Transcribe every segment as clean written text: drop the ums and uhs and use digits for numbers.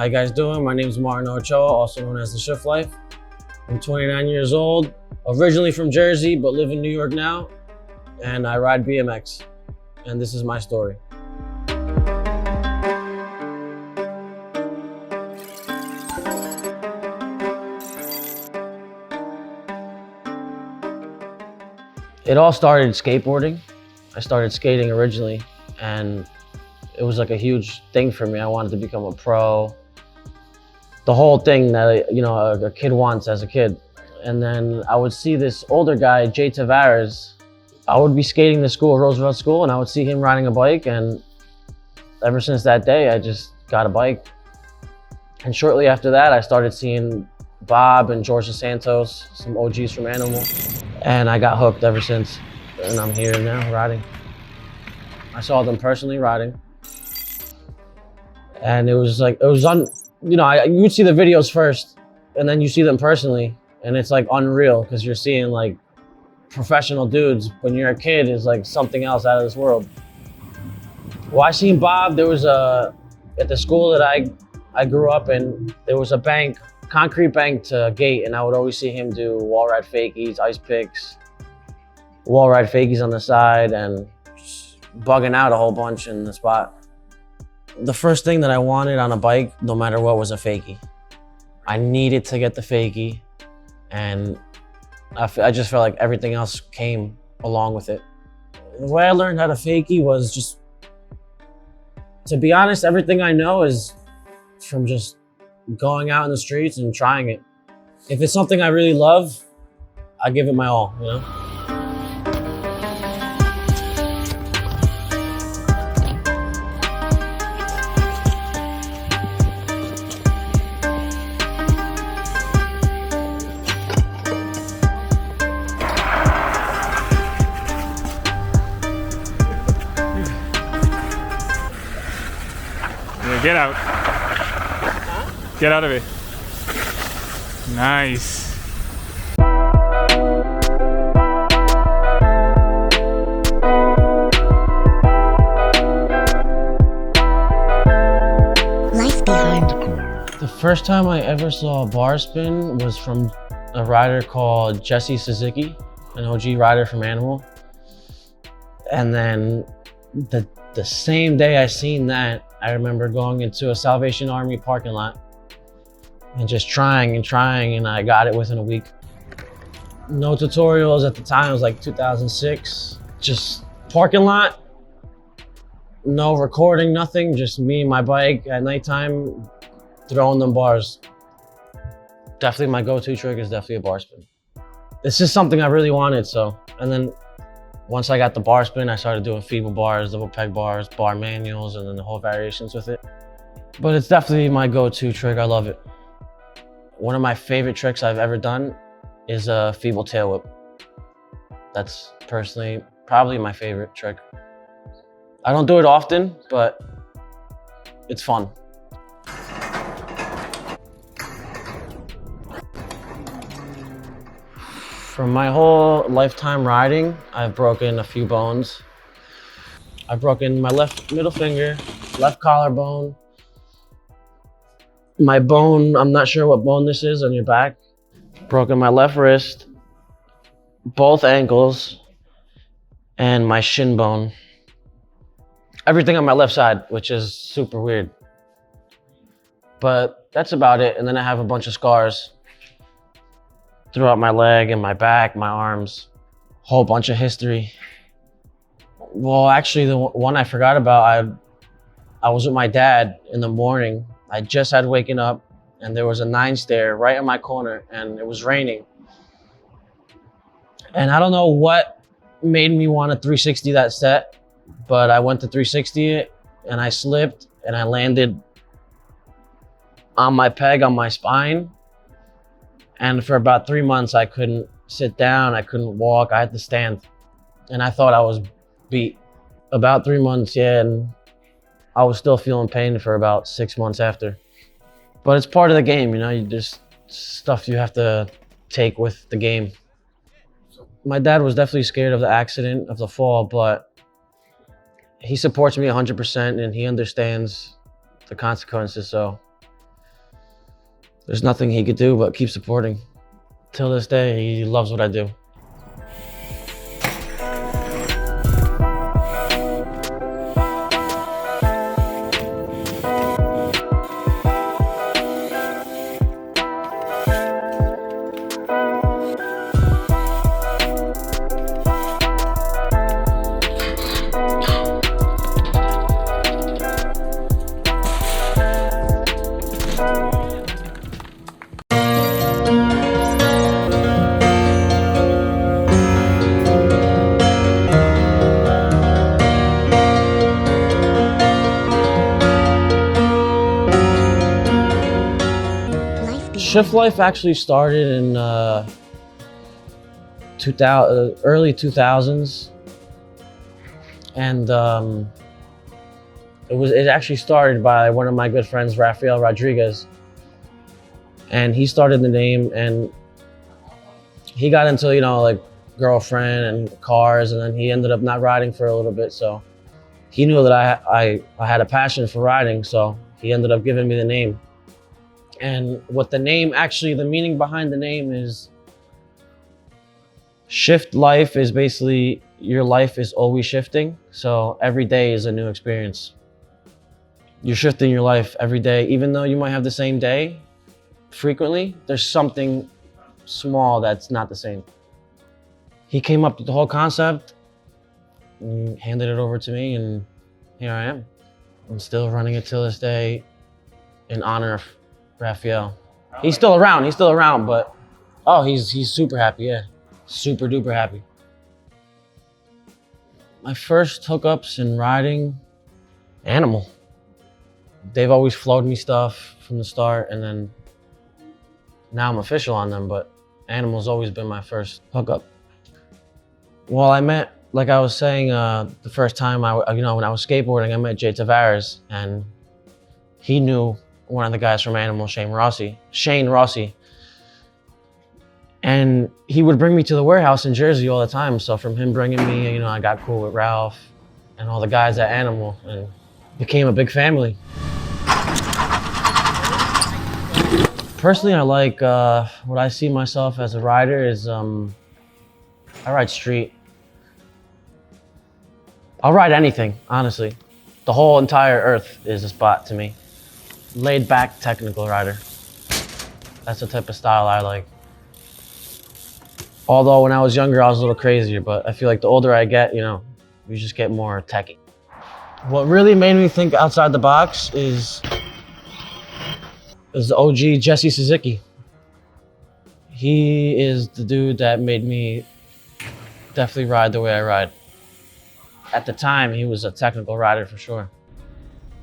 you guys doing? My name is Martin Ochoa, also known as The Shift Life. I'm 29 years old, originally from Jersey, but live in New York now. And I ride BMX. And this is my story. It all started skateboarding. I started skating originally, and it was like a huge thing for me. I wanted to become a pro. The whole thing that a kid wants as a kid. And then I would see this older guy, Jay Tavares. I would be skating to school, Roosevelt School, and I would see him riding a bike. And ever since that day, I just got a bike. And shortly after that, I started seeing Bob and George Santos, some OGs from Animal. And I got hooked ever since. And I'm here now riding. I saw them personally riding. And it was like, you would see the videos first, and then you see them personally. And it's like unreal, because you're seeing like professional dudes. When you're a kid, is like something else out of this world. Well, I seen Bob, there was at the school that I grew up in, there was a bank, concrete bank to gate, and I would always see him do wall ride fakies, ice picks, wall ride fakies on the side, and just bugging out a whole bunch in the spot. The first thing that I wanted on a bike, no matter what, was a fakie. I needed to get the fakie, and I just felt like everything else came along with it. The way I learned how to fakie was just, to be honest, everything I know is from just going out in the streets and trying it. If it's something I really love, I give it my all, you know? Get out. Get out of it. Nice. Life behind grips. The first time I ever saw a bar spin was from a rider called Jesse Suzuki, an OG rider from Animal. And then the same day I seen that, I remember going into a Salvation Army parking lot and just trying, and I got it within a week. No tutorials at the time, it was like 2006. Just parking lot, no recording, nothing, just me and my bike at nighttime throwing them bars. Definitely my go-to trick is definitely a bar spin. It's just something I really wanted, so. And then once I got the bar spin, I started doing feeble bars, double peg bars, bar manuals, and then the whole variations with it. But it's definitely my go-to trick, I love it. One of my favorite tricks I've ever done is a feeble tail whip. That's personally probably my favorite trick. I don't do it often, but it's fun. From my whole lifetime riding, I've broken a few bones. I've broken my left middle finger, left collarbone. My bone, I'm not sure what bone this is on your back. Broken my left wrist, both ankles, and my shin bone. Everything on my left side, which is super weird. But that's about it. And then I have a bunch of scars throughout my leg and my back, my arms, whole bunch of history. Well, actually, the one I forgot about, I was with my dad in the morning. I just had waken up, and there was a 9 stair right in my corner, and it was raining. And I don't know what made me want to 360 that set, but I went to 360 it, and I slipped, and I landed on my peg on my spine. And for about 3 months, I couldn't sit down, I couldn't walk, I had to stand. And I thought I was beat. About 3 months, yeah, and I was still feeling pain for about 6 months after. But it's part of the game, you know, you just stuff you have to take with the game. My dad was definitely scared of the accident, of the fall, but he supports me 100% and he understands the consequences, so There's nothing he could do but keep supporting. Till this day, he loves what I do. Shift life actually started in 2000, early 2000s, and it actually started by one of my good friends, Rafael Rodriguez, and he started the name, and he got into, you know, like girlfriend and cars, and then he ended up not riding for a little bit. So he knew that I had a passion for riding, so he ended up giving me the name. And what the name, actually the meaning behind the name is, shift life is basically your life is always shifting. So every day is a new experience. You're shifting your life every day. Even though you might have the same day frequently, there's something small that's not the same. He came up with the whole concept and handed it over to me, and here I am. I'm still running it till this day in honor of Rafael. He's still around, but oh, he's super happy, yeah. Super duper happy. My first hookups in riding, Animal. They've always flowed me stuff from the start, and then now I'm official on them, but Animal's always been my first hookup. Well, I met, like I was saying, the first time when I was skateboarding, I met Jay Tavares, and he knew one of the guys from Animal, Shane Rossi. And he would bring me to the warehouse in Jersey all the time. So from him bringing me, you know, I got cool with Ralph and all the guys at Animal, and became a big family. Personally, I like, what I see myself as a rider is, I ride street. I'll ride anything, honestly. The whole entire earth is a spot to me. Laid back, technical rider. That's the type of style I like. Although when I was younger, I was a little crazier, but I feel like the older I get, you know, you just get more techy. What really made me think outside the box is the OG Jesse Suzuki. He is the dude that made me definitely ride the way I ride. At the time, he was a technical rider for sure.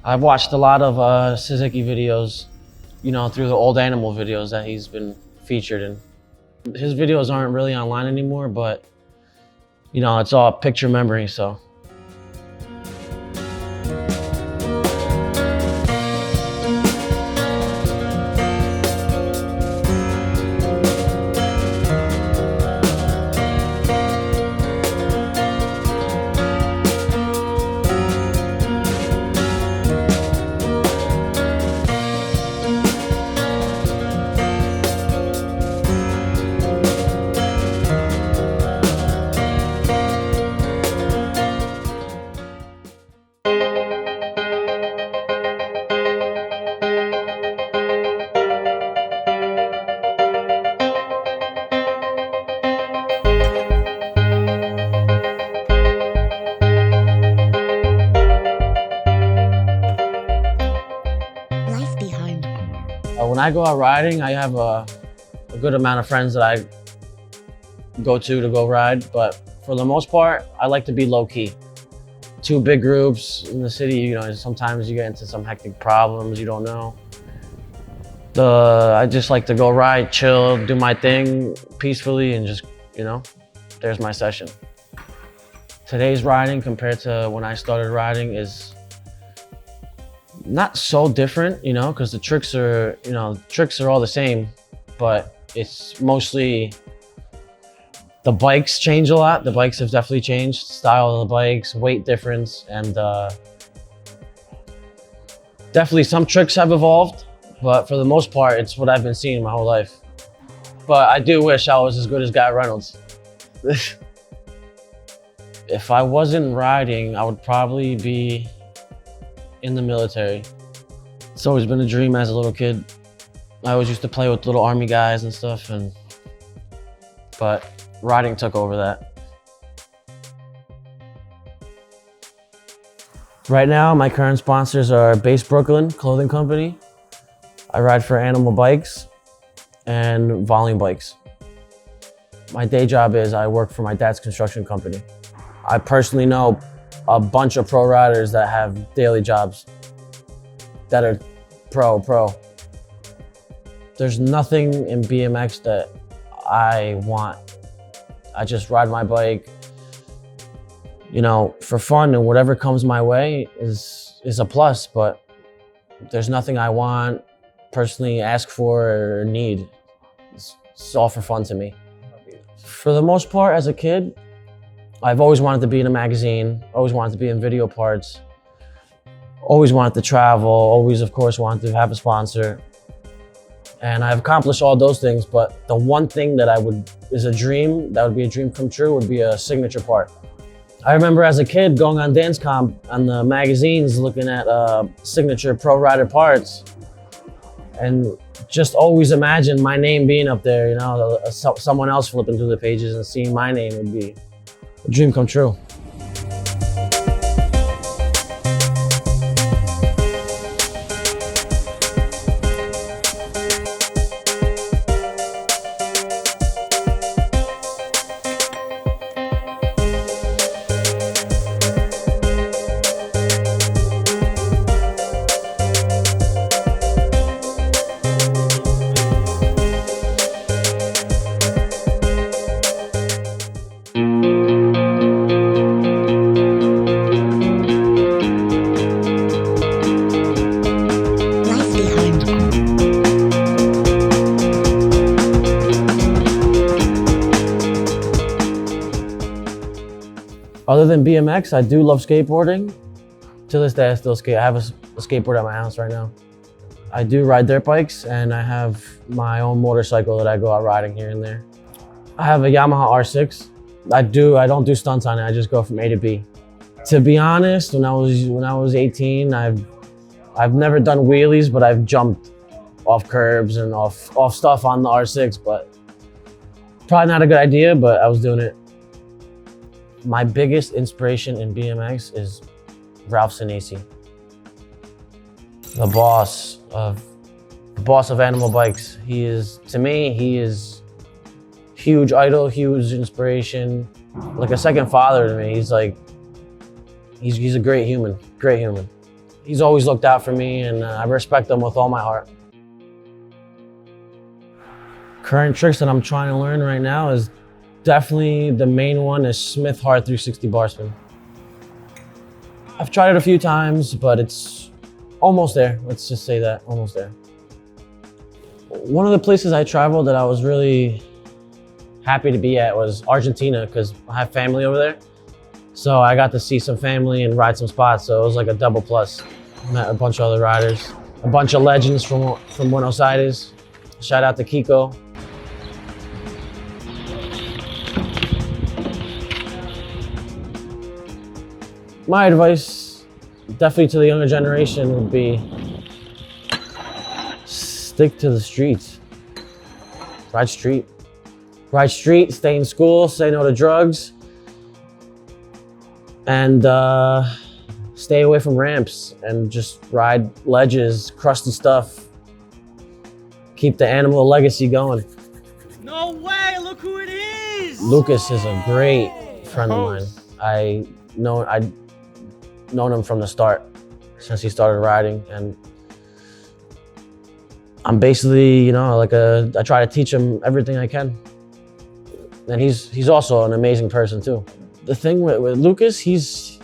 I've watched a lot of Suzuki videos, you know, through the old Animal videos that he's been featured in. His videos aren't really online anymore, but, you know, it's all picture memory, so. When I go out riding, I have a good amount of friends that I go to ride, but for the most part, I like to be low key. Two big groups in the city, you know, sometimes you get into some hectic problems you don't know. I just like to go ride, chill, do my thing peacefully, and just, you know, there's my session. Today's riding compared to when I started riding is not so different, you know, because the tricks are all the same, but it's mostly the bikes change a lot. The bikes have definitely changed, style of the bikes, weight difference, and definitely some tricks have evolved, But for the most part, it's what I've been seeing my whole life. But I do wish I was as good as Guy Reynolds. If I wasn't riding, I would probably be in the military. It's always been a dream as a little kid. I always used to play with little army guys and stuff, but riding took over that. Right now, my current sponsors are Base Brooklyn Clothing Company. I ride for Animal Bikes and Volume Bikes. My day job is I work for my dad's construction company. I personally know a bunch of pro riders that have daily jobs that are pro. There's nothing in BMX that I want. I just ride my bike, you know, for fun, and whatever comes my way is a plus, but there's nothing I want, personally ask for or need. It's all for fun to me. For the most part, as a kid, I've always wanted to be in a magazine, always wanted to be in video parts, always wanted to travel, always, of course, wanted to have a sponsor. And I've accomplished all those things, but the one thing that is a dream, that would be a dream come true, would be a signature part. I remember as a kid going on Dance Comp on the magazines, looking at signature pro rider parts, and just always imagine my name being up there, you know, someone else flipping through the pages and seeing my name would be a dream come true. Other than BMX, I do love skateboarding. To this day, I still skate. I have a skateboard at my house right now. I do ride dirt bikes, and I have my own motorcycle that I go out riding here and there. I have a Yamaha R6. I don't do stunts on it. I just go from A to B. To be honest, when I was 18, I've never done wheelies, but I've jumped off curbs and off stuff on the R6. But probably not a good idea, but I was doing it. My biggest inspiration in BMX is Ralph Senesi, the boss of Animal Bikes. To me, he is huge idol, huge inspiration, like a second father to me. He's a great human. He's always looked out for me, and I respect him with all my heart. Current tricks that I'm trying to learn right now is definitely the main one is Smith Hard 360 bar spin. I've tried it a few times, but it's almost there. Let's just say that, almost there. One of the places I traveled that I was really happy to be at was Argentina, because I have family over there. So I got to see some family and ride some spots, so it was like a double plus. Met a bunch of other riders, a bunch of legends from Buenos Aires. Shout out to Kiko. My advice, definitely to the younger generation, would be stick to the streets. Ride street. Ride street, stay in school, say no to drugs, and stay away from ramps and just ride ledges, crusty stuff. Keep the animal legacy going. No way, look who it is! Lucas is a great friend of mine. I've known him from the start, since he started riding, and I'm basically, you know, I try to teach him everything I can. And he's also an amazing person too. The thing with Lucas, he's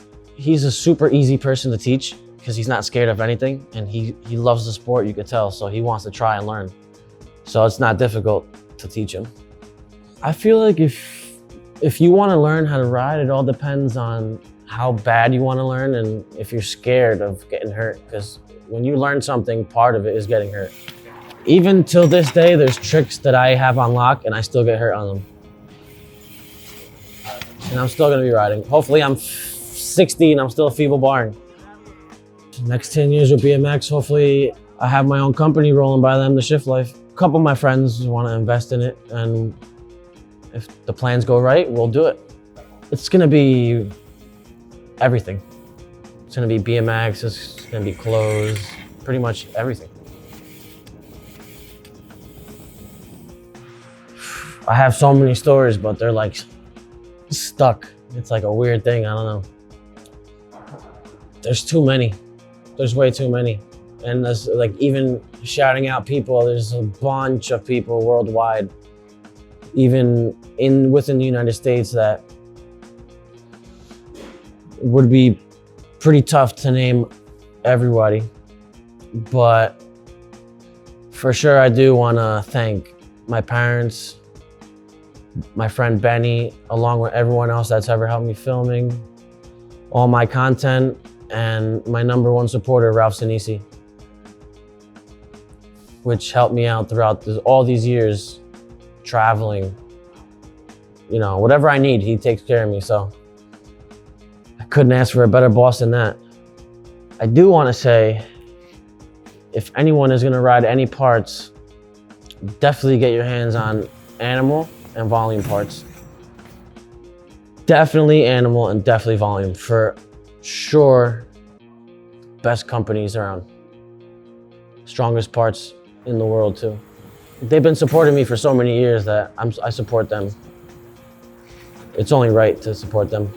a super easy person to teach because he's not scared of anything, and he loves the sport, you could tell, so he wants to try and learn. So it's not difficult to teach him. I feel like if you want to learn how to ride, it all depends on how bad you want to learn and if you're scared of getting hurt, because When you learn something, part of it is getting hurt. Even till this day, there's tricks that I have on lock and I still get hurt on them. And I'm still gonna be riding. Hopefully I'm 60 and I'm still feeble barring. Next 10 years with BMX, hopefully I have my own company rolling by then, the Shift Life. A couple of my friends wanna invest in it, and if the plans go right, we'll do it. It's gonna be everything. It's gonna be BMX, it's gonna be clothes, pretty much everything. I have so many stories, but they're like stuck. It's like a weird thing, I don't know. There's too many. There's way too many. And there's like even shouting out people, there's a bunch of people worldwide, even within the United States, that would be pretty tough to name everybody. But for sure, I do want to thank my parents, my friend Benny, along with everyone else that's ever helped me filming all my content, and my #1 supporter, Ralph Sinisi, which helped me out throughout all these years traveling. You know, whatever I need, he takes care of me, so I couldn't ask for a better boss than that. I do want to say, if anyone is going to ride any parts, definitely get your hands on animal and volume parts. Definitely animal and definitely volume, for sure. Best companies around, strongest parts in the world too. They've been supporting me for so many years that I support them. It's only right to support them.